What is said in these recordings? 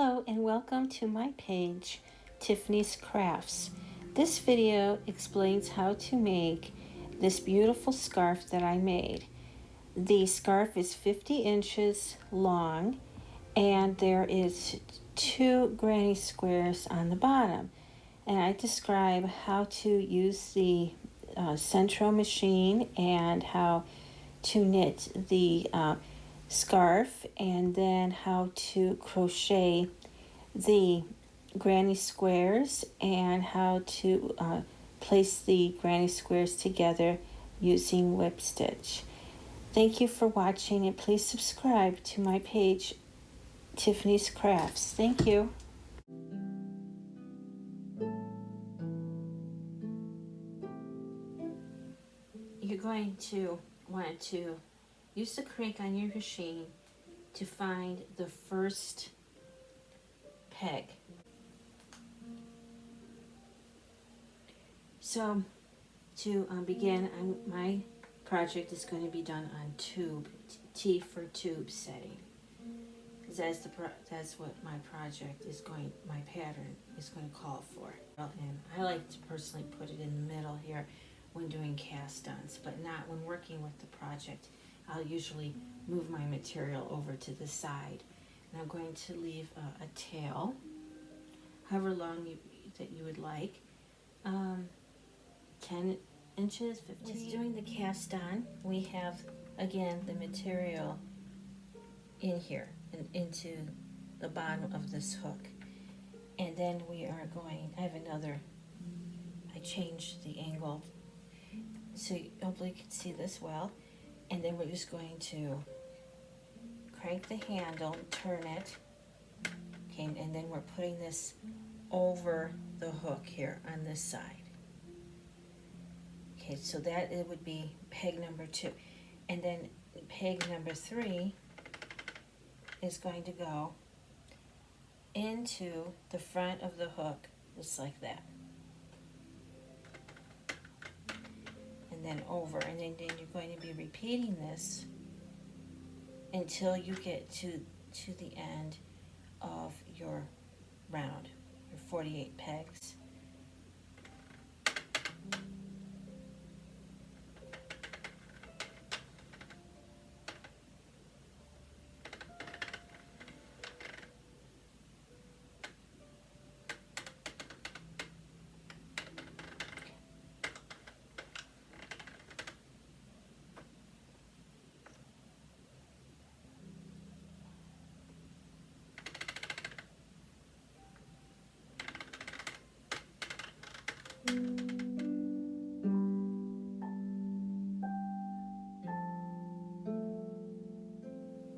Hello and welcome to my page, Tiffanys Crafts. This video explains how to make this beautiful scarf that I made. The scarf is 50 inches long and there is 2 granny squares on the bottom. And I describe how to use the Sentro machine and how to knit the scarf, and then how to crochet the granny squares and how to place the granny squares together using whip stitch. Thank you for watching, and please subscribe to my page, Tiffanys Crafts. Thank you. You're going to want to use the crank on your machine to find the first peg. So to begin, my project is going to be done on tube, T for tube setting. That's what my project is going, my pattern is going to call for. And I like to personally put it in the middle here when doing cast-ons, but not when working with the project. I'll usually move my material over to the side. And I'm going to leave a tail, however long that you would like. 10 inches, 15. Just doing the cast on, we have, again, the material in here and into the bottom of this hook. And then we are going, I have another, I changed the angle so hopefully you can see this well. And then we're just going to crank the handle, turn it, okay, and then we're putting this over the hook here on this side. Okay, so that it would be peg number 2. And then peg number 3 is going to go into the front of the hook, just like that. And then over, and then you're going to be repeating this until you get to the end of your round, your 48 pegs.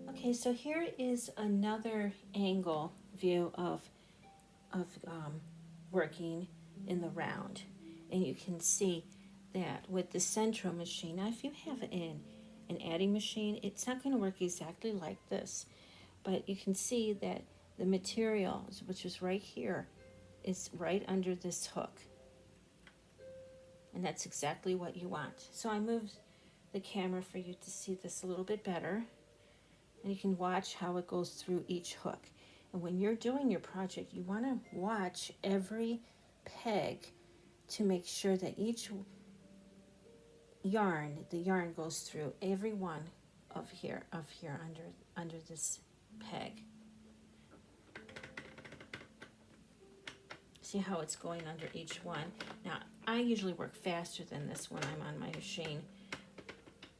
Okay, so here is another angle view of working in the round, and you can see that with the Sentro machine. Now, if you have an adding machine, it's not going to work exactly like this, but you can see that the material, which is right here, is right under this hook, and that's exactly what you want. So I moved the camera for you to see this a little bit better. And you can watch how it goes through each hook. And when you're doing your project, you want to watch every peg to make sure that each yarn, the yarn goes through every one of here under this peg. See how it's going under each one. Now, I usually work faster than this when I'm on my machine,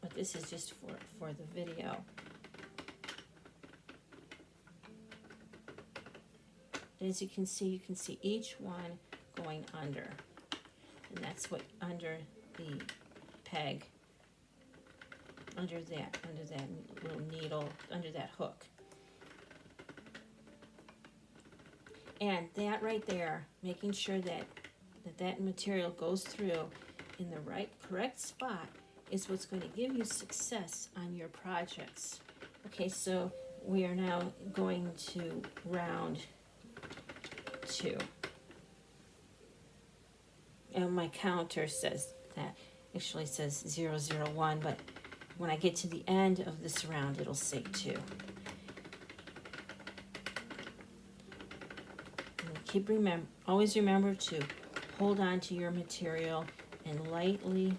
but this is just for the video. As you can see each one going under, and that's what under the peg, under that little needle, under that hook. And that right there, making sure that material goes through in the correct spot is what's going to give you success on your projects. Okay, so we are now going to round 2. And my counter says that, actually says 001, but when I get to the end of this round, it'll say 2. always remember to hold on to your material and lightly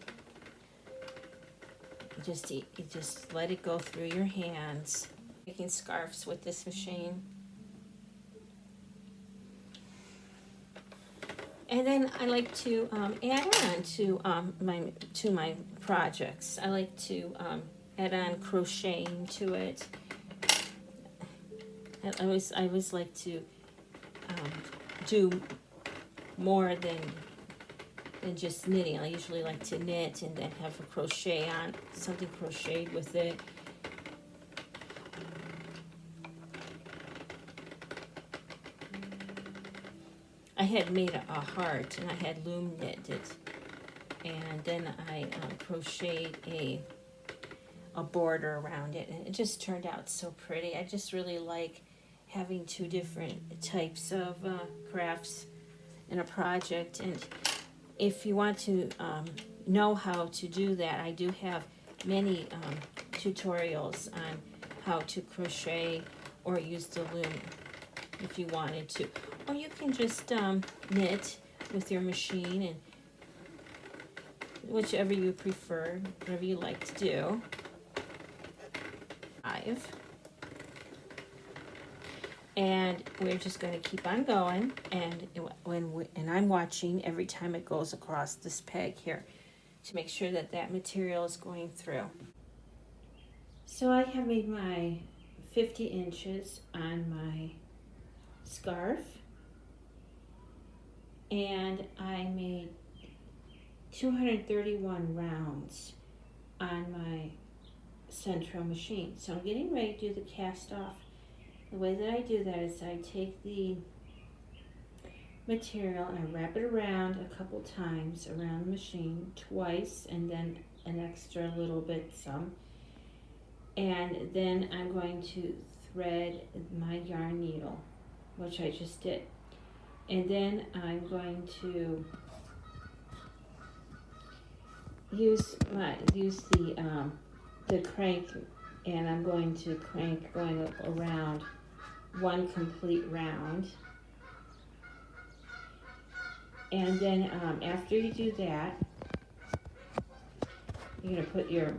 you just let it go through your hands. Making scarves with this machine. And then I like to add on to my projects. I like to add on crocheting to it. I always like to do more than just knitting. I usually like to knit and then have a crochet on, something crocheted with it. I had made a heart and I had loom knit it, and then I crocheted a border around it, and it just turned out so pretty. I just really like having two different types of crafts in a project. And if you want to know how to do that, I do have many tutorials on how to crochet or use the loom if you wanted to. Or you can just knit with your machine, and whichever you prefer, whatever you like to do. And we're just going to keep on going, and I'm watching every time it goes across this peg here to make sure that that material is going through. So I have made my 50 inches on my scarf, and I made 231 rounds on my Sentro machine. So I'm getting ready to do the cast off. The way that I do that is I take the material and I wrap it around a couple times around the machine, twice, and then an extra little bit some. And then I'm going to thread my yarn needle, which I just did. And then I'm going to use the crank, and I'm going to crank going around one complete round. And then after you do that, you're going to put your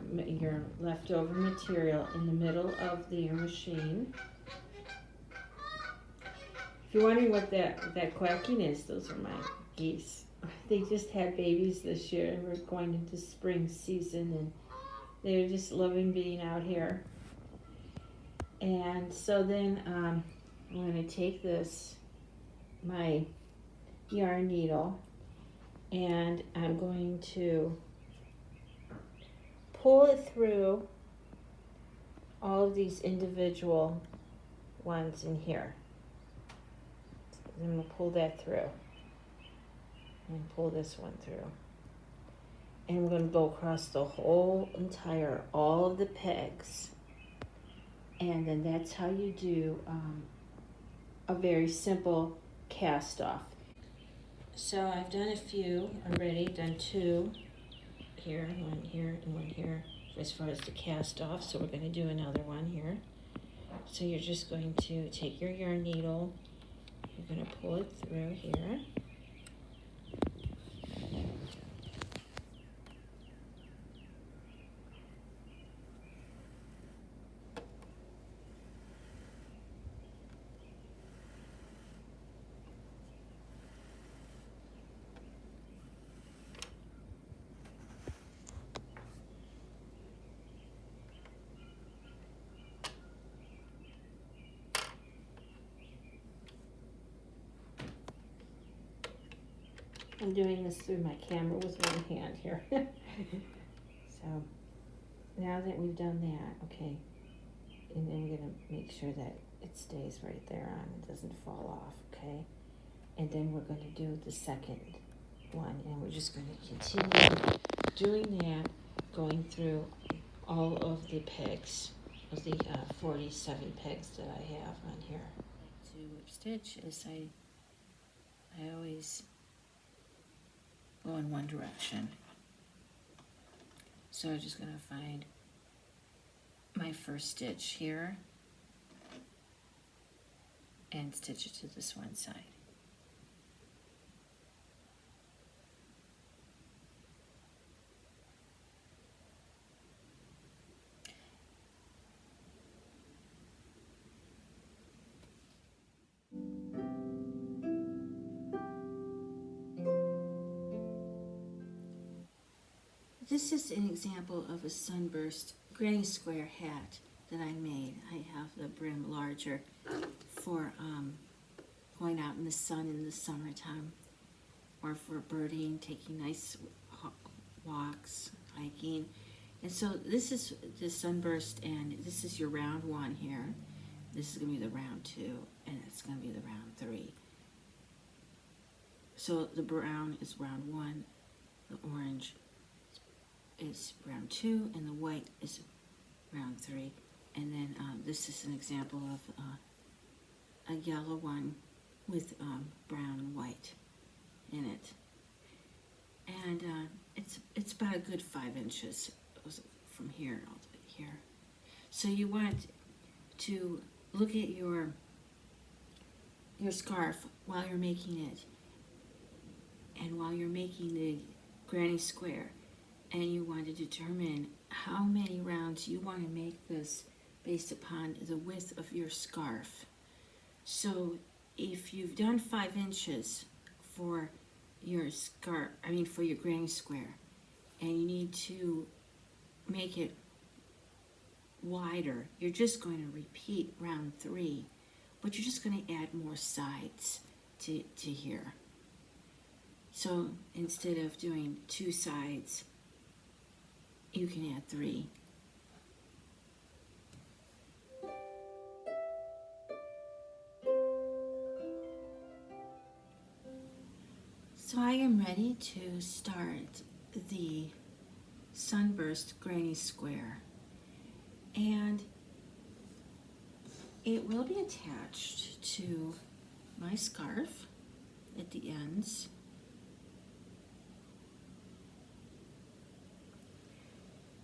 leftover material in the middle of your machine. If you're wondering what that quacking is, those are my geese. They just had babies this year, and we're going into spring season, and they're just loving being out here. And so then I'm going to take my yarn needle, and I'm going to pull it through all of these individual ones in here. So I'm going to pull that through and pull this one through. And I'm going to go across the whole all of the pegs. And then that's how you do a very simple cast off. So I've done a few already, done two here, one here, and one here as far as the cast off. So we're going to do another one here. So you're just going to take your yarn needle, you're going to pull it through here. I'm doing this through my camera with one hand here. So now that we've done that, okay, and then we're going to make sure that it stays right there on, it doesn't fall off, okay? And then we're going to do the second one, and we're just going to continue doing that, going through all of the pegs, of the 47 pegs that I have on here. To whip stitch is I always go in one direction. So I'm just going to find my first stitch here and stitch it to this one side. this is an example of a Sunburst Granny Square hat that I made. I have the brim larger for going out in the sun in the summertime, or for birding, taking nice walks, hiking. And so this is the Sunburst, and this is your round one here. This is going to be the round two, and it's going to be the round three. So the brown is round one, the orange is round two, and the white is round three. And then this is an example of a yellow one with brown and white in it. And it's about a good 5 inches from here all the way here. So you want to look at your scarf while you're making it, and while you're making the granny square, and you want to determine how many rounds you want to make this based upon the width of your scarf. So if you've done 5 inches for your scarf, for your granny square, and you need to make it wider, you're just going to repeat round 3, but you're just going to add more sides to here. So instead of doing 2 sides, you can add 3. So I am ready to start the Sunburst Granny Square, and it will be attached to my scarf at the ends.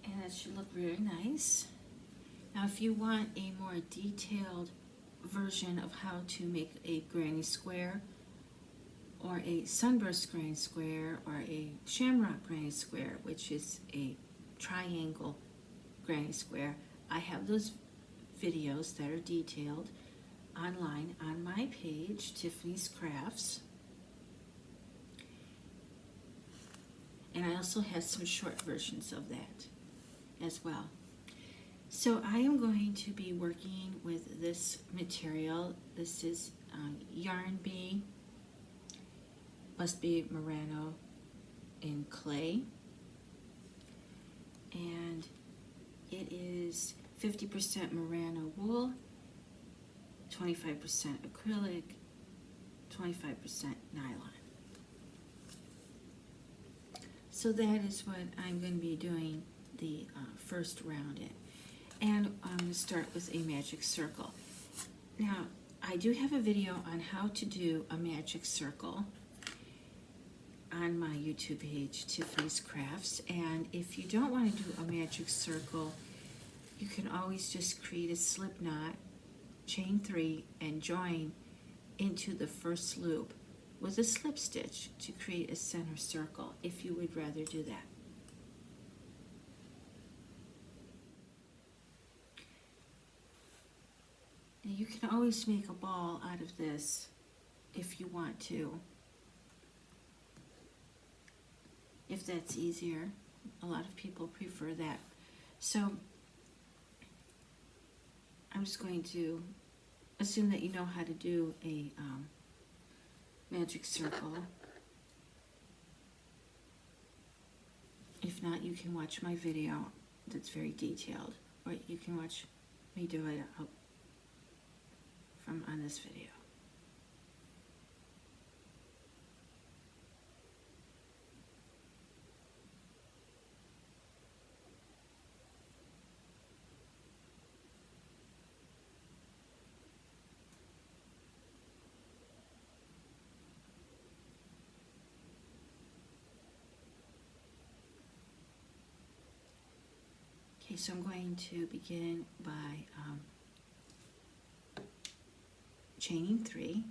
And it should look really nice. Now if you want a more detailed version of how to make a granny square, or a Sunburst Granny Square, or a Shamrock Granny Square, which is a triangle Granny Square, I have those videos that are detailed online on my page, Tiffanys Crafts. And I also have some short versions of that as well. So I am going to be working with this material. This is Yarn Bee, must be Merino in clay, and it is 50% merino wool, 25% acrylic, 25% nylon. So that is what I'm going to be doing the first round in. And I'm going to start with a magic circle. Now, I do have a video on how to do a magic circle on my YouTube page, Tiffanys Crafts. And if you don't want to do a magic circle, you can always just create a slip knot, chain 3, and join into the first loop with a slip stitch to create a center circle, if you would rather do that. And you can always make a ball out of this if you want to, if that's easier. A lot of people prefer that. So I'm just going to assume that you know how to do a magic circle. If not, you can watch my video that's very detailed, or you can watch me do it from on this video. Okay, so I'm going to begin by chaining 3.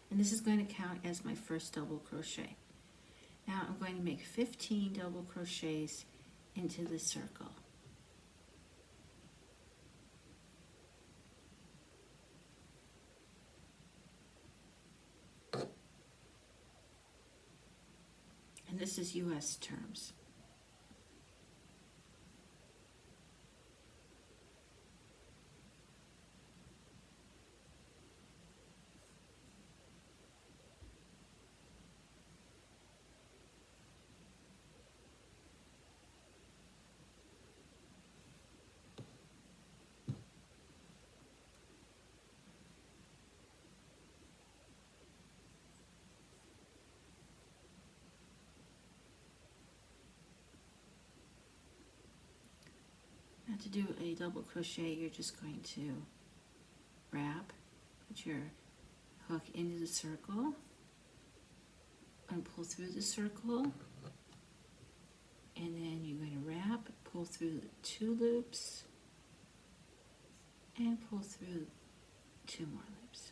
And this is going to count as my first double crochet. Now I'm going to make 15 double crochets into the circle. this is US terms. Now to do a double crochet, you're just going to wrap, put your hook into the circle, and pull through the circle, and then you're going to wrap, pull through 2 loops, and pull through 2 more loops.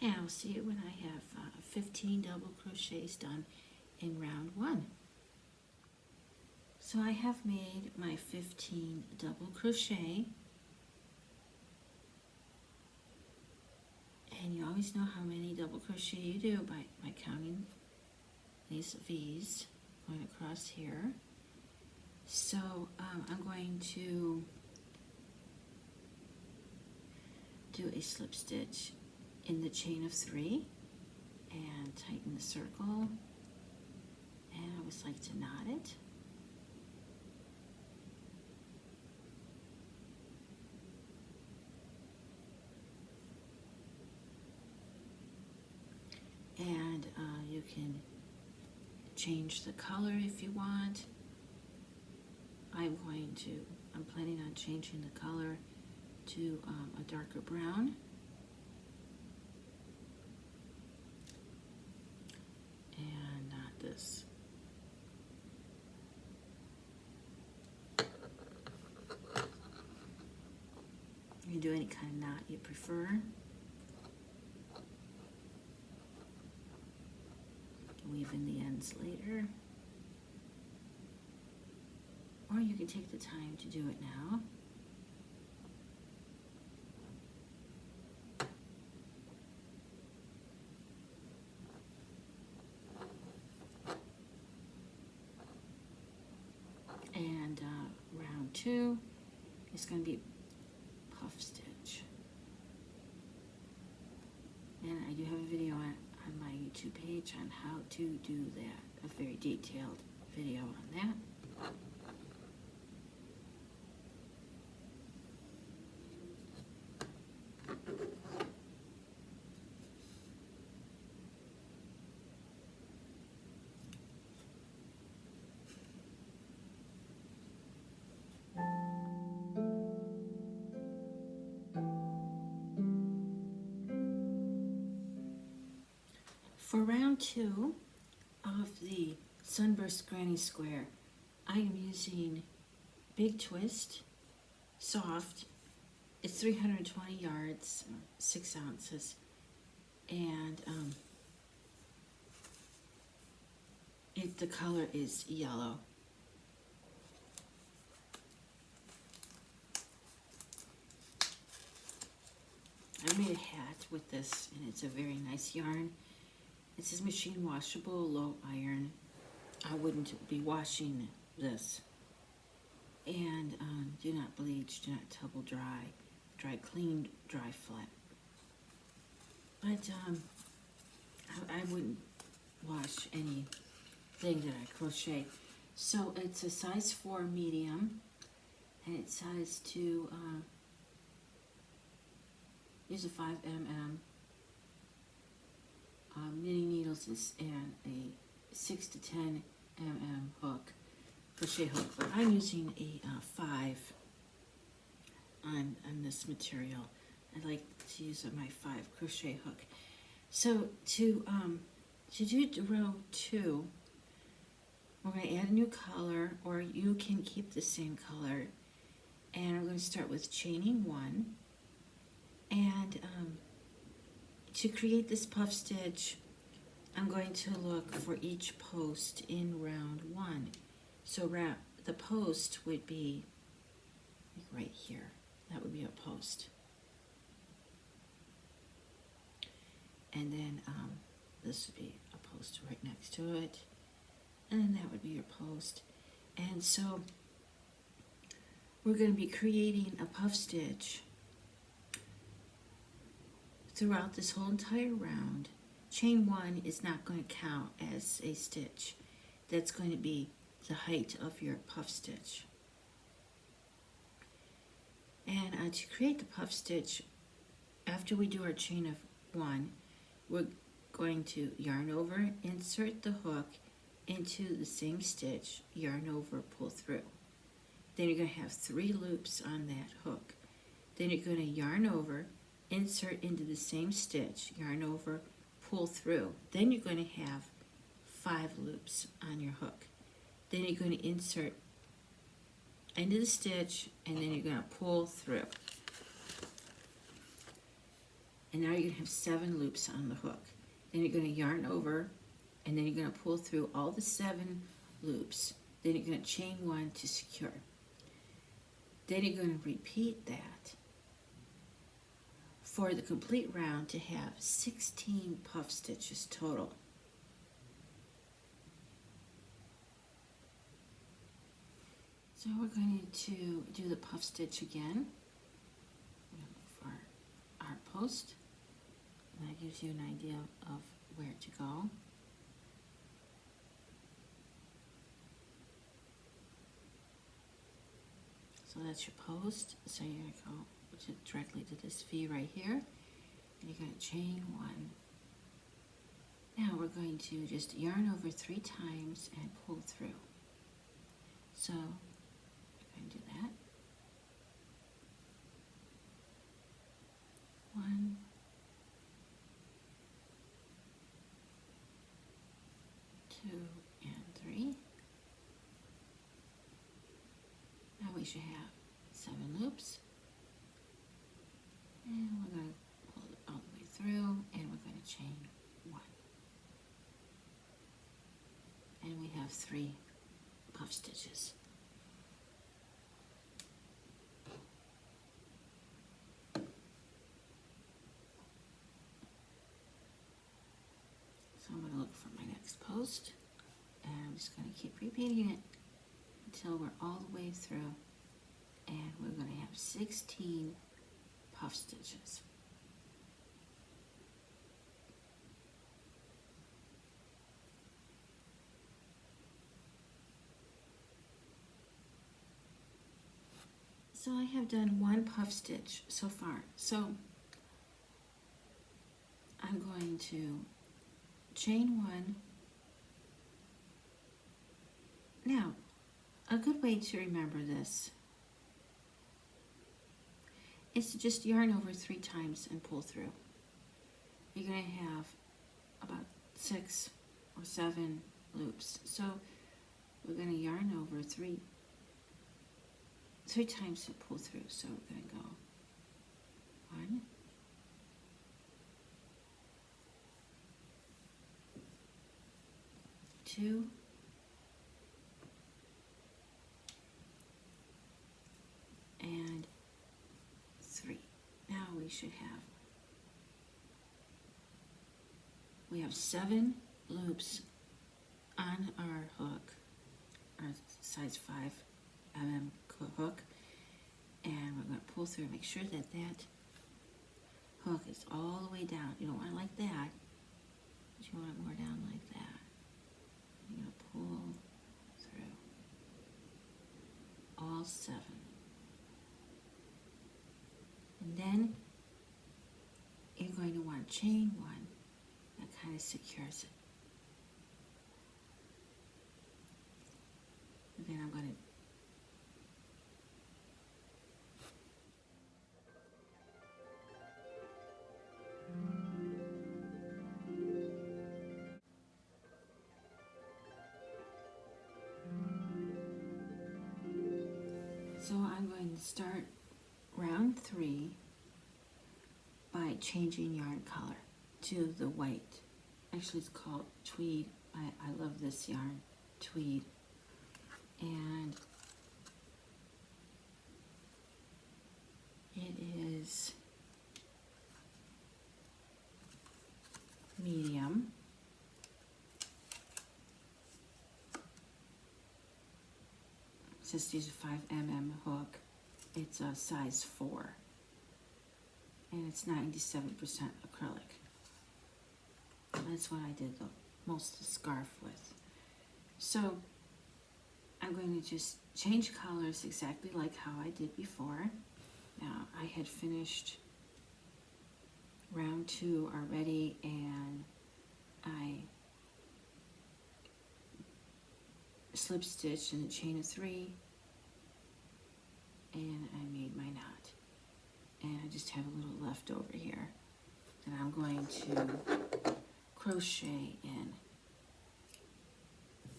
And I'll see you when I have 15 double crochets done in round 1. So I have made my 15 double crochet, and you always know how many double crochet you do by counting these V's going across here. So I'm going to do a slip stitch in the chain of 3 and tighten the circle, and I always like to knot it. And you can change the color if you want. I'm planning on changing the color to a darker brown. And not this. You can do any kind of knot you prefer. Weave in the ends later, or you can take the time to do it now. And round 2 is going to be puff stitch, and I do have a video on my YouTube page on how to do that, a very detailed video on that. For round 2 of the Sunburst Granny Square, I am using Big Twist, soft. It's 320 yards, 6 ounces, and the color is yellow. I made a hat with this, and it's a very nice yarn. This is machine washable, low iron. I wouldn't be washing this. And do not bleach, do not tumble dry. Dry clean, dry flat. But I wouldn't wash anything that I crochet. So it's a size 4 medium, and it's sized to use a 5mm. Knitting needles and a 6 to 10 mm hook, crochet hook, but I'm using a 5 on this material. I like to use my 5 crochet hook. So to do row 2, we're going to add a new color, or you can keep the same color, and I'm going to start with chaining 1, and to create this puff stitch, I'm going to look for each post in round 1. So the post would be right here. That would be a post. and then this would be a post right next to it, and then that would be your post. And so we're going to be creating a puff stitch throughout this whole entire round. Chain 1 is not going to count as a stitch. That's going to be the height of your puff stitch. And to create the puff stitch, after we do our chain of 1, we're going to yarn over, insert the hook into the same stitch, yarn over, pull through. Then you're going to have 3 loops on that hook. Then you're going to yarn over, insert into the same stitch, yarn over, pull through. Then you're going to have 5 loops on your hook. Then you're going to insert into the stitch, and then you're going to pull through. And now you're going to have 7 loops on the hook. Then you're going to yarn over, and then you're going to pull through all the 7 loops. Then you're going to chain 1 to secure. Then you're going to repeat that for the complete round to have 16 puff stitches total. So we're going to do the puff stitch again. We're going to look for our post, and that gives you an idea of where to go. So that's your post. So you're going to go directly to this V right here, and you're going to chain 1. Now we're going to just yarn over 3 times and pull through. So we're going to do that. 1, 2, and 3. Now we should have 7 loops. And we're going to pull it all the way through, and we're going to chain 1. And we have 3 puff stitches. So I'm going to look for my next post, and I'm just going to keep repeating it until we're all the way through, and we're going to have 16 puff stitches. So I have done 1 puff stitch so far. So I'm going to chain 1. Now, a good way to remember this is to just yarn over 3 times and pull through. You're going to have about 6 or 7 loops. So we're going to yarn over 3 times and pull through. So we're going to go 1, 2, and 3. Now we have 7 loops on our hook, our size 5mm hook, and we're going to pull through and make sure that that hook is all the way down. You don't want it like that, but you want it more down like that. You're going to pull through all 7. And then you're going to want chain 1 that kind of secures it. And then I'm going to start round 3 by changing yarn color to the white. Actually, it's called tweed. I love this yarn, tweed. And it is medium. Since these are 5mm hook, it's a size 4. And it's 97% acrylic. That's what I did the most of the scarf with. So I'm going to just change colors exactly like how I did before. Now I had finished round 2 already, and I slip stitched in a chain of 3, and I made my knot. And I just have a little left over here that I'm going to crochet in.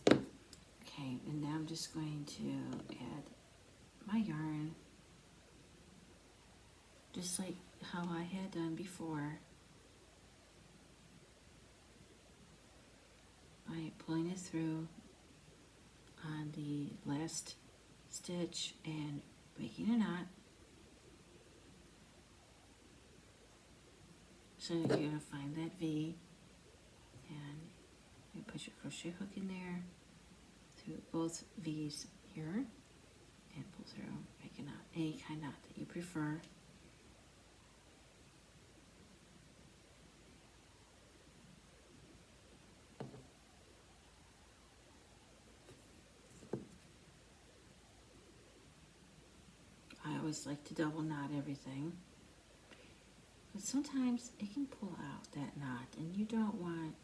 Okay, and now I'm just going to add my yarn, just like how I had done before, by pulling it through on the last stitch and making a knot. So you're going to find that V, and you put your crochet hook in there through both V's here, and pull through, make a knot, any kind of knot that you prefer. I always like to double knot everything, but sometimes it can pull out that knot, and you don't want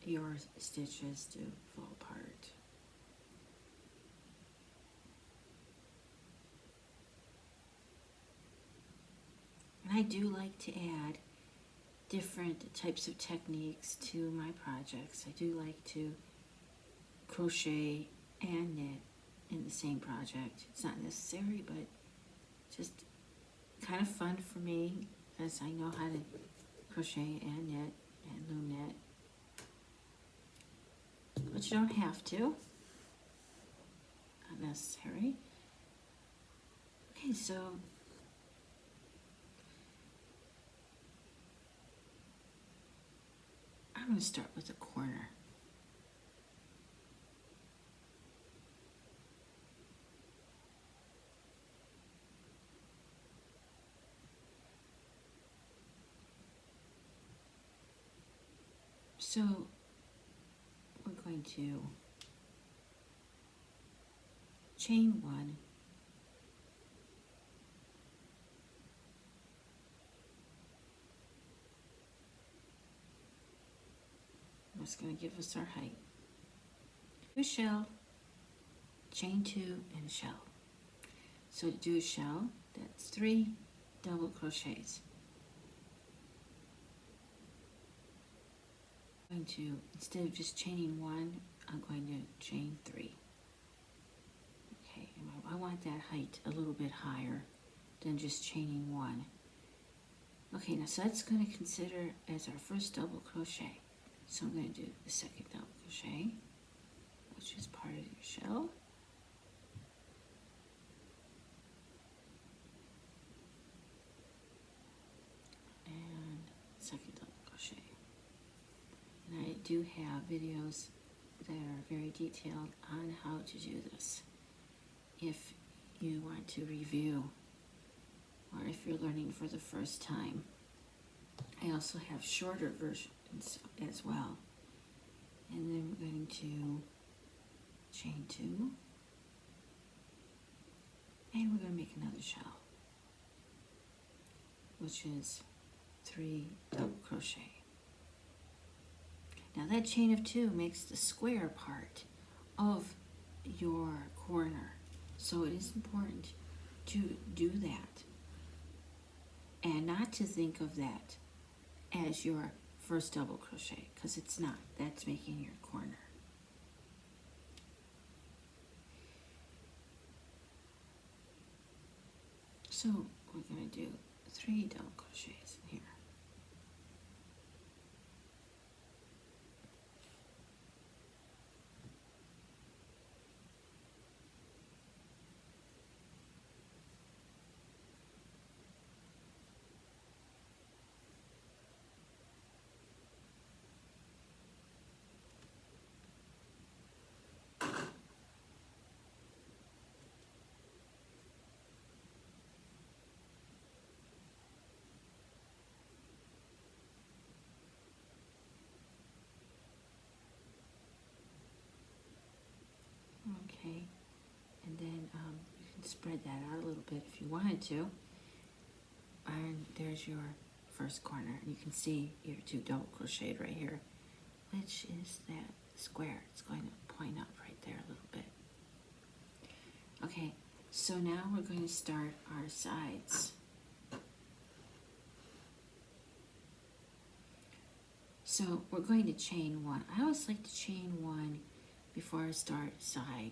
your stitches to fall apart. And I do like to add different types of techniques to my projects. I do like to crochet and knit in the same project. It's not necessary, but just kind of fun for me, because I know how to crochet and knit and loom knit. But you don't have to. Not necessary. Okay, so I'm going to start with a corner. So we're going to chain 1, that's going to give us our height. Do a shell, chain 2, and a shell. So to do a shell, that's 3 double crochets. I'm going to, instead of just chaining 1, I'm going to chain 3. Okay, and I want that height a little bit higher than just chaining 1. Okay, now so that's going to consider as our first double crochet. So I'm going to do the second double crochet, which is part of your shell. And second double crochet. And I do have videos that are very detailed on how to do this, if you want to review, or if you're learning for the first time. I also have shorter versions as well. And then we're going to chain 2, and we're going to make another shell, which is 3 double crochet. Now that chain of 2 makes the square part of your corner, so it is important to do that, and not to think of that as your first double crochet, because it's not. That's making your corner. So we're going to do 3 double crochets in here. can spread that out a little bit if you wanted to. And there's your first corner. You can see your 2 double crocheted right here, which is that square. It's going to point up right there a little bit. Okay, so now we're going to start our sides. So we're going to chain 1. I always like to chain 1 before I start side.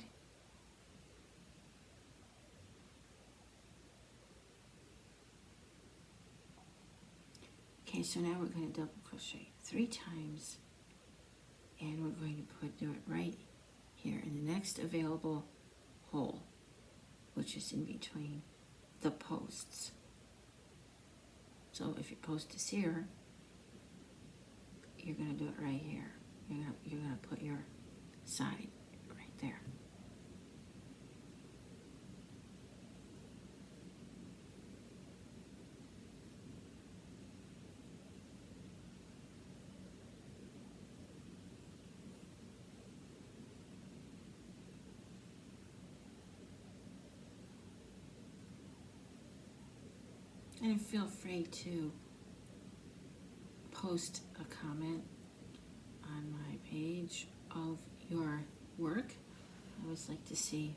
Okay, so now we're going to double crochet 3 times, and we're going to do it right here in the next available hole, which is in between the posts. So if your post is here, you're going to do it right here. You're going to put your side right there. And feel free to post a comment on my page of your work. I always like to see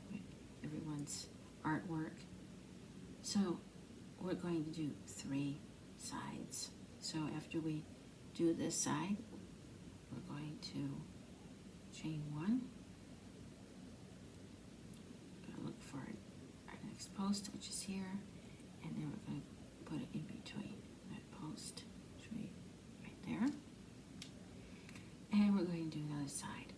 everyone's artwork. So we're going to do 3 sides. So after we do this side, we're going to chain 1. Gonna look for our next post, which is here, and then we're going to put it in between that post, right there. And we're going to do another side.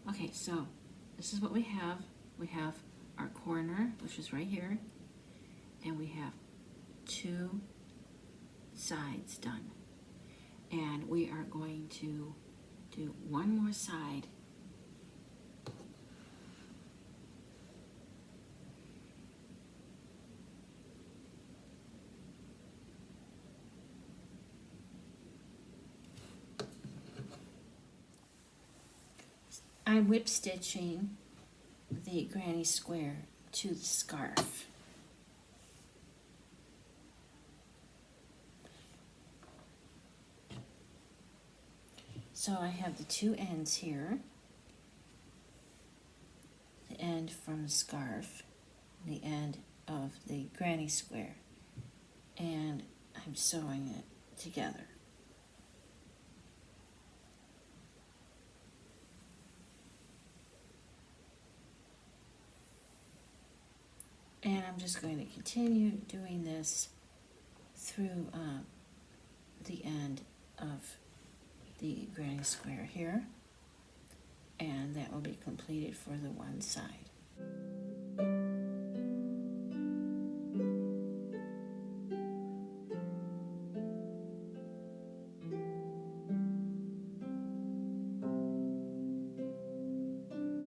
Okay, so this is what we have. We have our corner, which is right here, and we have 2 sides done. And we are going to do 1 more side. I'm whip stitching the granny square to the scarf. So I have the 2 ends here, the end from the scarf, the end of the granny square, and I'm sewing it together. And I'm just going to continue doing this through the end of the granny square here, and that will be completed for the one side.